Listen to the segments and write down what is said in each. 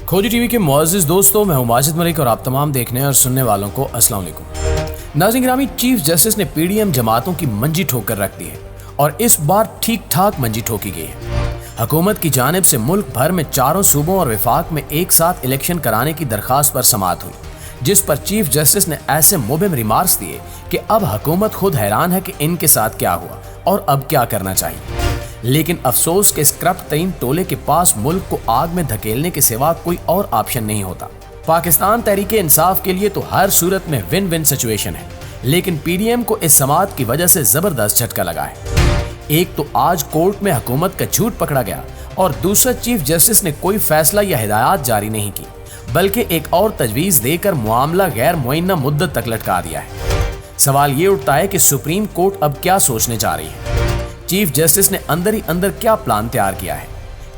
खोजी टीवी के मुअज़्ज़िज़ दोस्तों, मैं हूं माजिद मलिक और आप तमाम देखने और सुनने वालों को अस्सलाम वालेकुम। नाज़रीन गिरामी, चीफ जस्टिस ने पीडीएम जमातों की मंजी ठोक कर रख दी है और इस बार ठीक ठाक मंजी ठोकी गई है। हुकूमत की जानिब से मुल्क भर में चारों सूबों और विफाक में एक साथ इलेक्शन कराने की दरखास्त पर समाअत हुई, जिस पर चीफ जस्टिस ने ऐसे मुबहिम रिमार्क्स दिए कि अब हुकूमत खुद हैरान है कि इनके साथ क्या हुआ और अब क्या करना चाहिए। लेकिन अफसोस के स्क्रप्ट तरीन टोले के पास मुल्क को आग में धकेलने के सिवा कोई और ऑप्शन नहीं होता। पाकिस्तान तहरीके इंसाफ के लिए तो हर सूरत में विन विन सिचुएशन है, लेकिन पीडीएम को इस समाअत की वजह से जबरदस्त झटका लगा है। एक तो आज कोर्ट में हुकूमत का झूठ पकड़ा गया और दूसरा चीफ जस्टिस ने कोई फैसला या हिदायत जारी नहीं की, बल्कि एक और तजवीज देकर मामला गैर मुअय्यना मुद्दत तक लटका दिया है। सवाल ये उठता है कि सुप्रीम कोर्ट अब क्या सोचने जा रही है। चीफ जस्टिस ने अंदर ही अंदर क्या प्लान तैयार किया है?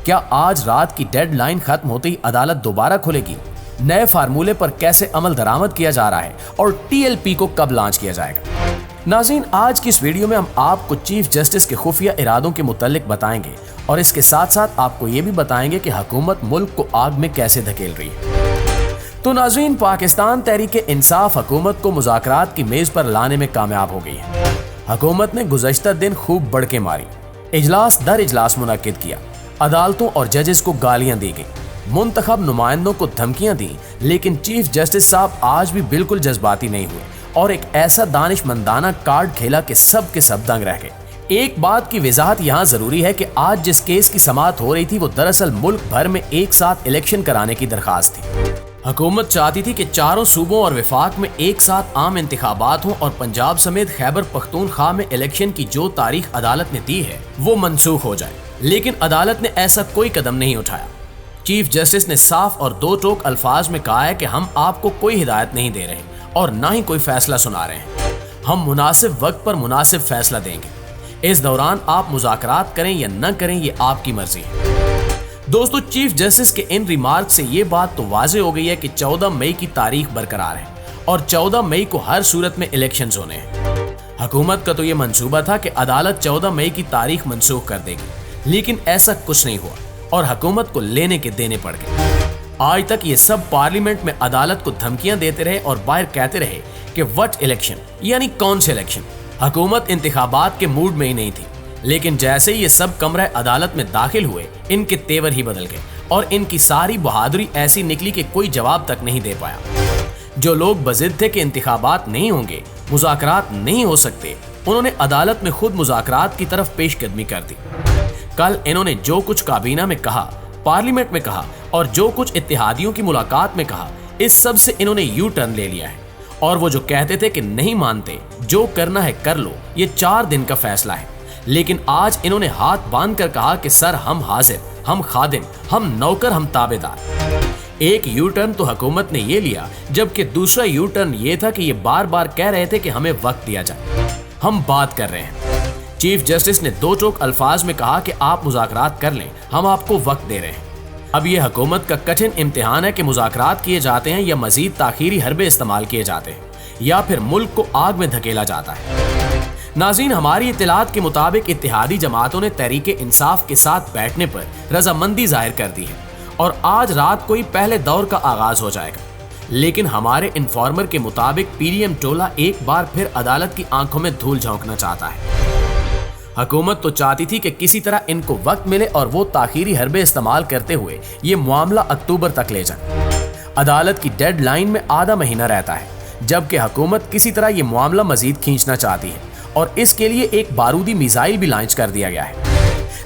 क्या आज रात की डेडलाइन खत्म होते ही अदालत दोबारा खुलेगी? नए फार्मूले पर कैसे अमल दरामद किया जा रहा है और टीएलपी को कब लॉन्च किया जाएगा? नाज़रीन, आज की इस वीडियो में हम आपको चीफ जस्टिस के खुफिया इरादों के मुतालिक बताएंगे और इसके साथ साथ आपको ये भी बताएंगे कि हुकूमत मुल्क को आग में कैसे धकेल रही है। तो नाज़रीन, पाकिस्तान तहरीके इंसाफ हुकूमत को मुज़ाकरात की मेज पर लाने में कामयाब हो गई है। हुकूमत ने गुज़श्ता दिन खूब बढ़के मारी, इजलास दर इजलास मुनक्किद किया, अदालतों और जजेस को गालियां दी गई, मुंतखब नुमाइंदों को धमकियां दी, लेकिन चीफ जस्टिस साहब आज भी बिल्कुल जज्बाती नहीं हुए और एक ऐसा दानिशमंदाना कार्ड खेला कि सब के सब दंग रह गए। एक बात की वजाहत यहाँ जरूरी है कि आज जिस केस की समाअत हो रही थी वो दरअसल मुल्क भर में एक साथ इलेक्शन कराने की दरखास्त थी। हुकूमत चाहती थी कि चारों सूबों और विफाक में एक साथ आम इंतखाबात हों और पंजाब समेत खैबर पख्तूनख्वा में इलेक्शन की जो तारीख अदालत ने दी है वो मनसूख हो जाए, लेकिन अदालत ने ऐसा कोई कदम नहीं उठाया। चीफ जस्टिस ने साफ और दो टोक अल्फाज में कहा है कि हम आपको कोई हिदायत नहीं दे रहे और ना ही कोई फैसला सुना रहे हैं। हम मुनासिब वक्त पर मुनासिब फैसला देंगे। इस दौरान आप मुज़ाकरात करें या न करें, ये आपकी मर्जी है। दोस्तों, चीफ जस्टिस के इन रिमार्क से ये बात तो वाज़ेह हो गई है कि 14 मई की तारीख बरकरार है और 14 मई को हर सूरत में इलेक्शंस होने हैं। हुकूमत का तो ये मंसूबा था कि अदालत 14 मई की तारीख मनसूख कर देगी, लेकिन ऐसा कुछ नहीं हुआ और हुकूमत को लेने के देने पड़ गए। आज तक ये सब पार्लियामेंट में अदालत को धमकियां देते रहे और बाहर कहते रहे कि व्हाट इलेक्शन, यानी कौन से इलेक्शन। हुकूमत इंतखाबात के मूड में ही नहीं थी, लेकिन जैसे ही ये सब कमरा अदालत में दाखिल हुए, इनके तेवर ही बदल गए और इनकी सारी बहादुरी ऐसी निकली कि कोई जवाब तक नहीं दे पाया। जो लोग बज़िद थे कि इंतखाबात नहीं होंगे, मुज़ाकरात नहीं हो सकते, उन्होंने अदालत में खुद मुज़ाकरात की तरफ पेशकदमी कर दी। कल इन्होंने जो कुछ काबीना में कहा, पार्लियामेंट में कहा और जो कुछ इत्तेहादियों की मुलाकात में कहा, इस सब से इन्होंने यू टर्न ले लिया है। और वो जो कहते थे कि नहीं मानते, जो करना है कर लो, ये 4 दिन का फैसला है, लेकिन आज इन्होंने हाथ बांध कर कहा कि सर हम हाजिर, हम खादिम, हम नौकर, हम ताबेदार। एक यू टर्न तो हुकूमत ने ये लिया, जबकि दूसरा यू टर्न ये था कि ये बार बार कह रहे थे कि हमें वक्त दिया जाए, हम बात कर रहे हैं। चीफ जस्टिस ने दो टोक अल्फाज में कहा कि आप मुज़ाकरात कर लें, हम आपको वक्त दे रहे हैं। अब ये हुकूमत का कठिन इम्तिहान है कि मुज़ाकरात किए जाते हैं या मजीद ताखीरी हरबे इस्तेमाल किए जाते हैं या फिर मुल्क को आग में धकेला जाता है। नाज़रीन, हमारी इत्तलात के मुताबिक इत्तेहादी जमातों ने तहरीके इंसाफ के साथ बैठने पर रजामंदी जाहिर कर दी है और आज रात को ही पहले दौर का आगाज हो जाएगा, लेकिन हमारे इन्फॉर्मर के मुताबिक पीडीएम टोला एक बार फिर अदालत की आंखों में धूल झोंकना चाहता है। हुकूमत तो चाहती थी कि किसी तरह इनको वक्त मिले और वो ताखीरी हरबे इस्तेमाल करते हुए ये मामला अक्टूबर तक ले जाए। अदालत की डेडलाइन में आधा महीना रहता है, जबकि हुकूमत किसी तरह ये मामला मजीद खींचना चाहती है और इसके लिए एक बारूदी मिसाइल भी लॉन्च कर दिया गया है।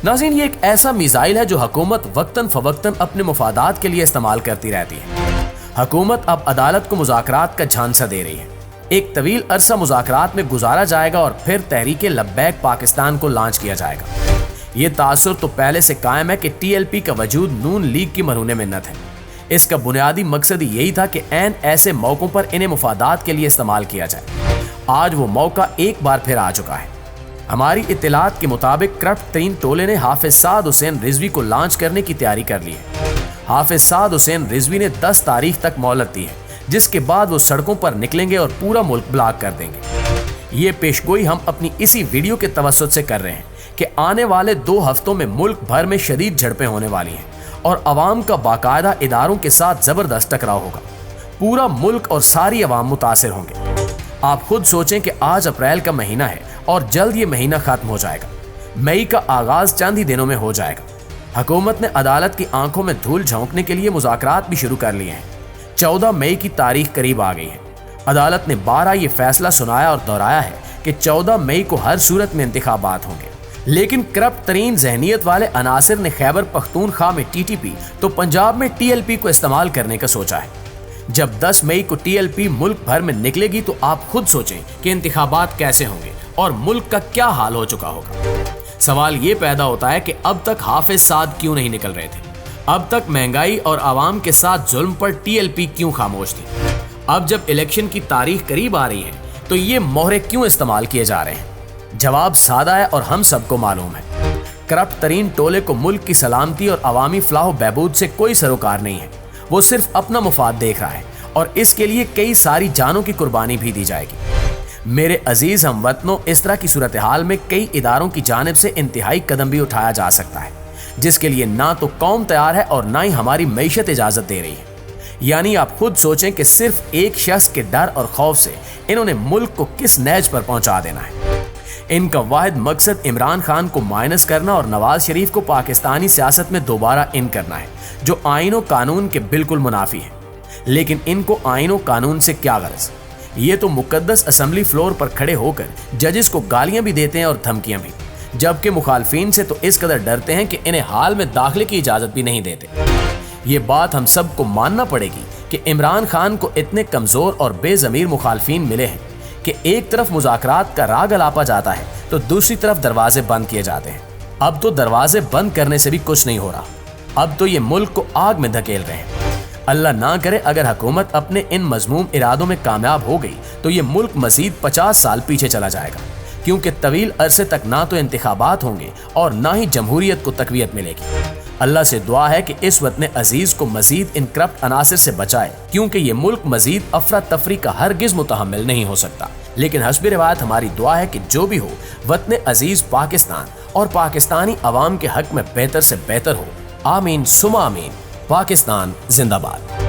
नाज़रीन, ये एक ऐसा मिसाइल है जो हुकूमत वक्तन फवक्तन अपने मुफादात के लिए इस्तेमाल करती रहती है। हुकूमत अब अदालत को मुज़ाकरात का झांसा दे रही है। एक तवील अरसा मुज़ाकरात में गुजारा जाएगा और फिर तहरीके लब्बैक पाकिस्तान को लॉन्च किया जाएगा। ये तासुर तो पहले से कायम है कि टीएलपी का वजूद नून लीग की मरहून मिन्नत है। इसका बुनियादी मकसद यही था कि ऐन ऐसे मौकों पर इन्हें मुफादात के लिए इस्तेमाल किया जाए। आज वो मौका एक बार फिर आ चुका है। हमारी इत्तलात के मुताबिक करप्ट तरीन टोले ने हाफिज साद हुसैन रिजवी को लॉन्च करने की तैयारी कर ली है। हाफिज साद हुसैन रिजवी ने 10 तारीख तक मोहलत दी है, जिसके बाद वो सड़कों पर निकलेंगे और पूरा मुल्क ब्लॉक कर देंगे। ये पेशगोई हम अपनी इसी वीडियो के तवस्सुत से कर रहे हैं कि आने वाले 2 हफ्तों में मुल्क भर में शदीद झड़पें होने वाली हैं اور عوام کا باقاعدہ اداروں کے ساتھ زبردست ٹکراؤ ہوگا۔ پورا ملک اور ساری عوام متاثر ہوں گے۔ آپ خود سوچیں کہ آج اپریل کا مہینہ ہے اور جلد یہ مہینہ ختم ہو جائے گا۔ مئی کا آغاز چند ہی دنوں میں ہو جائے گا۔ حکومت نے عدالت کی آنکھوں میں دھول جھونکنے کے لیے مذاکرات بھی شروع کر لیے ہیں۔ 14 مئی کی تاریخ قریب آ گئی ہے۔ عدالت نے 12 یہ فیصلہ سنایا اور دہرایا ہے کہ 14 مئی کو ہر صورت میں انتخابات ہوں گے۔ لیکن کرپٹ ترین ذہنیت والے عناصر نے خیبر پختونخوا میں ٹی ٹی پی تو پنجاب میں ٹی ایل پی کو استعمال کرنے کا سوچا ہے۔ جب 10 مئی کو ٹی ایل پی ملک بھر میں نکلے گی تو آپ خود سوچیں کہ انتخابات کیسے ہوں گے اور ملک کا کیا حال ہو چکا ہوگا۔ سوال یہ پیدا ہوتا ہے کہ اب تک حافظ سعد کیوں نہیں نکل رہے تھے؟ اب تک مہنگائی اور عوام کے ساتھ ظلم پر ٹی ایل پی کیوں خاموش تھی؟ اب جب الیکشن کی تاریخ قریب آ رہی ہے تو یہ مہرے کیوں استعمال کیے جا رہے ہیں؟ جواب سادہ ہے اور ہم سب کو معلوم ہے۔ کرپٹ ترین ٹولے کو ملک کی سلامتی اور عوامی فلاح و بہبود سے کوئی سروکار نہیں ہے۔ وہ صرف اپنا مفاد دیکھ رہا ہے اور اس کے لیے کئی ساری جانوں کی قربانی بھی دی جائے گی۔ میرے عزیز ہم وطنوں، اس طرح کی صورتحال میں کئی اداروں کی جانب سے انتہائی قدم بھی اٹھایا جا سکتا ہے، جس کے لیے نہ تو قوم تیار ہے اور نہ ہی ہماری معیشت اجازت دے رہی ہے۔ یعنی آپ خود سوچیں کہ صرف ایک شخص کے ڈر اور خوف سے انہوں نے ملک کو کس نیج پر پہنچا دینا ہے۔ ان کا واحد مقصد عمران خان کو مائنس کرنا اور نواز شریف کو پاکستانی سیاست میں دوبارہ ان کرنا ہے، جو آئین و قانون کے بالکل منافی ہے۔ لیکن ان کو آئین و قانون سے کیا غرض؟ یہ تو مقدس اسمبلی فلور پر کھڑے ہو کر ججز کو گالیاں بھی دیتے ہیں اور دھمکیاں بھی، جبکہ مخالفین سے تو اس قدر ڈرتے ہیں کہ انہیں حال میں داخلے کی اجازت بھی نہیں دیتے۔ یہ بات ہم سب کو ماننا پڑے گی کہ عمران خان کو اتنے کمزور اور بے ضمیر مخالفین ملے ہیں کہ ایک طرف مذاکرات کا راگ الاپا جاتا ہے تو دوسری طرف دروازے بند کیے جاتے ہیں۔ اب تو دروازے بند کرنے سے بھی کچھ نہیں ہو رہا، اب تو یہ ملک کو آگ میں دھکیل رہے ہیں۔ اللہ نہ کرے اگر حکومت اپنے ان مذموم ارادوں میں کامیاب ہو گئی تو یہ ملک مزید 50 سال پیچھے چلا جائے گا، کیونکہ طویل عرصے تک نہ تو انتخابات ہوں گے اور نہ ہی جمہوریت کو تقویت ملے گی۔ اللہ سے دعا ہے کہ اس وطن عزیز کو مزید ان کرپٹ عناصر سے بچائے، کیونکہ یہ ملک مزید افراتفری کا ہرگز متحمل نہیں ہو سکتا۔ لیکن حسب روایت ہماری دعا ہے کہ جو بھی ہو، وطن عزیز پاکستان اور پاکستانی عوام کے حق میں بہتر سے بہتر ہو۔ آمین ثم آمین۔ پاکستان زندہ باد۔